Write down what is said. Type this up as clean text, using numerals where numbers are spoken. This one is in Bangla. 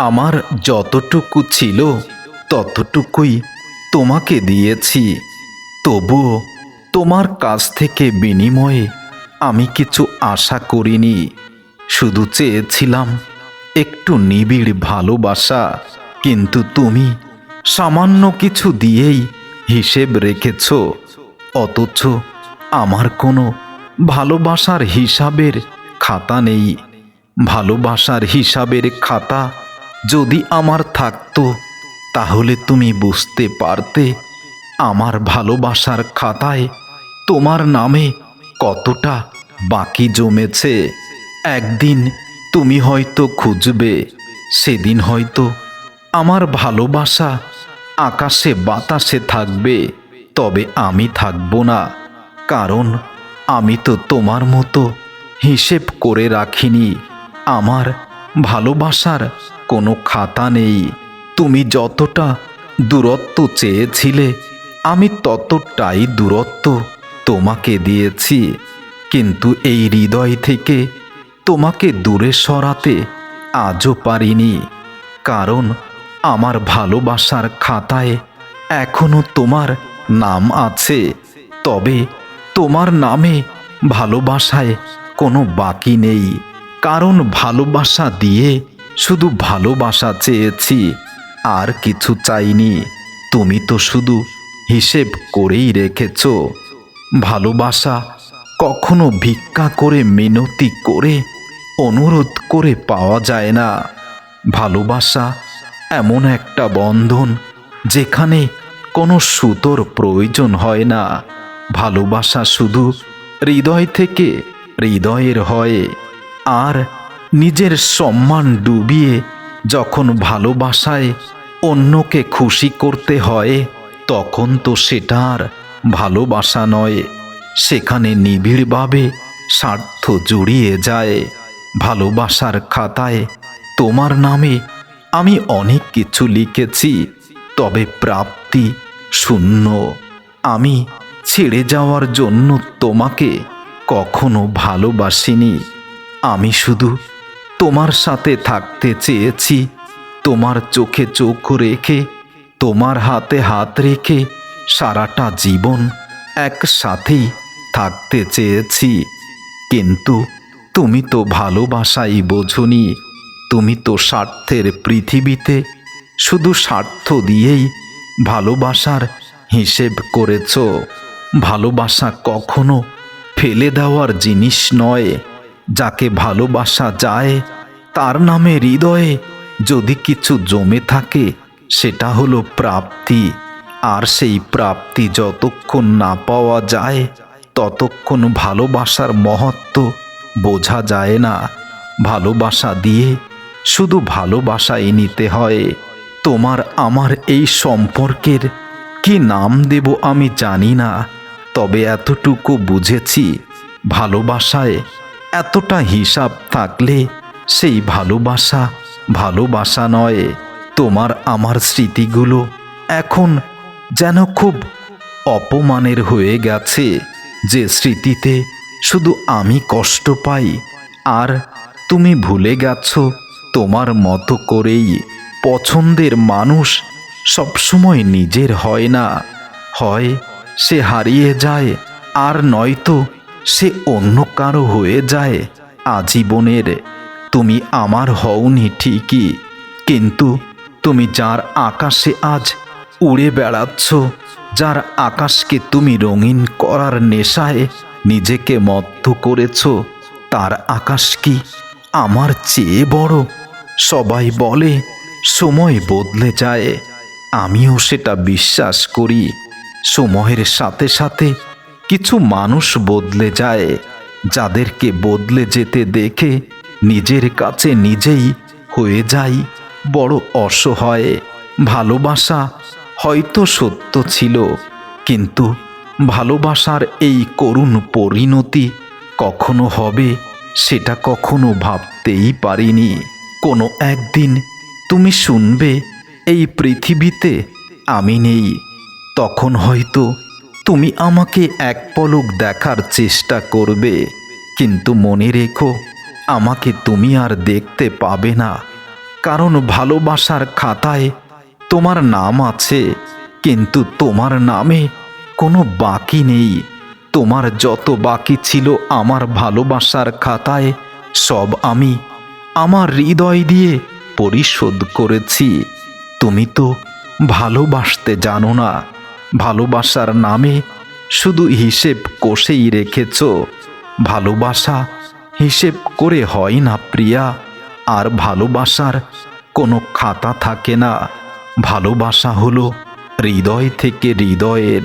আমার যতটুকু ছিল ততটুকুই তোমাকে দিয়েছি। তবুও তোমার কাছ থেকে বিনিময়ে আমি কিছু আশা করিনি। শুধু চেয়েছিলাম একটু নিবিড় ভালোবাসা। কিন্তু তুমি সামান্য কিছু দিয়েই হিসেব রেখেছ। অথচ আমার কোনো ভালোবাসার হিসাবের খাতা নেই। ভালোবাসার হিসাবের খাতা যদি আমার থাকতো, তাহলে তুমি বুঝতে পারতে আমার ভালোবাসার খাতায় তোমার নামে কতটা বাকি জমেছে। একদিন তুমি হয়তো খুঁজবে, সেদিন হয়তো আমার ভালোবাসা আকাশে বাতাসে থাকবে, তবে আমি থাকব না। কারণ আমি তো তোমার মতো হিসেব করে রাখিনি। আমার ভালোবাসার কোনো খাতা নেই। তুমি যতটা দূরত্ব চেয়েছিলে, আমি ততটাই দূরত্ব তোমাকে দিয়েছি। কিন্তু এই হৃদয় থেকে তোমাকে দূরে সরাতে আজও পারিনি। কারণ আমার ভালোবাসার খাতায় এখনো তোমার নাম আছে। তবে তোমার নামে ভালোবাসায় কোনো বাকি নেই। কারণ ভালোবাসা দিয়ে শুধু ভালোবাসা চেয়েছি, আর কিছু চাইনি। তুমি তো শুধু হিসেব করেই রেখেছ। ভালোবাসা কখনো ভিক্ষা করে, মিনতি করে, অনুরোধ করে পাওয়া যায় না। ভালোবাসা এমন একটা বন্ধন যেখানে কোনো সুতোর প্রয়োজন হয় না। ভালোবাসা শুধু হৃদয় থেকে হৃদয়ের হয়। আর নিজের সম্মান ডুবিয়ে যখন ভালোবাসায় অন্যকে খুশি করতে হয়, তখন তো সেটা আর ভালোবাসা নয়। সেখানে নিবিড়ভাবে স্বার্থ জড়িয়ে যায়। ভালোবাসার খাতায় তোমার নামে আমি অনেক কিছু লিখেছি, তবে প্রাপ্তি শূন্য। আমি ছেড়ে যাওয়ার জন্য তোমাকে কখনো ভালোবাসিনি। আমি শুধু তোমার সাথে থাকতে চেয়েছি, তোমার চোখে চোখ রেখে, তোমার হাতে হাত রেখে সারাটা জীবন একসাথেই থাকতে চেয়েছি। কিন্তু তুমি তো ভালোবাসাই বোঝনি। তুমি তো স্বার্থের পৃথিবীতে শুধু স্বার্থ দিয়েই ভালোবাসার হিসেব করেছ। ভালোবাসা কখনো ফেলে দেওয়ার জিনিস নয়। যাকে ভালোবাসা যায়, তার নামে হৃদয়ে যদি কিছু জমে থাকে, সেটা হলো প্রাপ্তি। আর সেই প্রাপ্তি যতক্ষণ না পাওয়া যায়, ততক্ষণ ভালোবাসার মহত্ব বোঝা যায় না। ভালোবাসা দিয়ে শুধু ভালোবাসাই নিতে হয়। তোমার আমার এই সম্পর্কের কি নাম দেব আমি জানি না, তবে এতটুকু বুঝেছি, ভালোবাসায় এতটা হিসাব থাকলে সেই ভালোবাসা ভালোবাসা নয়। তোমার আমার স্মৃতিগুলো এখন যেন খুব অপমানের হয়ে গেছে, যে স্মৃতিতে শুধু আমি কষ্ট পাই। আর তুমি ভুলে গেছো তোমার মতো করেই পছন্দের মানুষ সবসময় নিজের হয় না। হয় সে হারিয়ে যায়, আর নয়তো সে অন্য কারো হয়ে যায় আজীবনের। তুমি আমার হওনি ঠিকই, কিন্তু তুমি যার আকাশে আজ উড়ে বেড়াচ্ছ, যার আকাশকে তুমি রঙিন করার নেশায় নিজেকে মত্ত করেছ, তার আকাশ কি আমার চেয়ে বড়? সবাই বলে সময় বদলে যায়, আমিও সেটা বিশ্বাস করি। সময়ের সাথে সাথে কিছু মানুষ বদলে যায়, যাদেরকে বদলে যেতে দেখে নিজের কাছে নিজেই হয়ে যাই বড় অসহায়। ভালোবাসা হয়তো সত্য ছিল, কিন্তু ভালোবাসার এই করুণ পরিণতি কখনো হবে সেটা কখনো ভাবতেই পারিনি। কোনো একদিন তুমি শুনবে এই পৃথিবীতে আমি নেই, তখন হয়তো তুমি আমাকে এক পলক দেখার চেষ্টা করবে, কিন্তু মনে রেখো, আমাকে তুমি আর দেখতে পাবে না। কারণ ভালোবাসার খাতায় তোমার নাম আছে, কিন্তু তোমার নামে কোনো বাকি নেই। তোমার যত বাকি ছিল আমার ভালোবাসার খাতায়, সব আমি আমার হৃদয় দিয়ে পরিশোধ করেছি। তুমি তো ভালোবাসতে জানো না, ভালোবাসার নামে শুধু হিসেব কষেই রেখেছ। ভালোবাসা হিসেব করে হয় না প্রিয়া, আর ভালোবাসার কোনো খাতা থাকে না। ভালোবাসা হলো হৃদয় থেকে হৃদয়ের।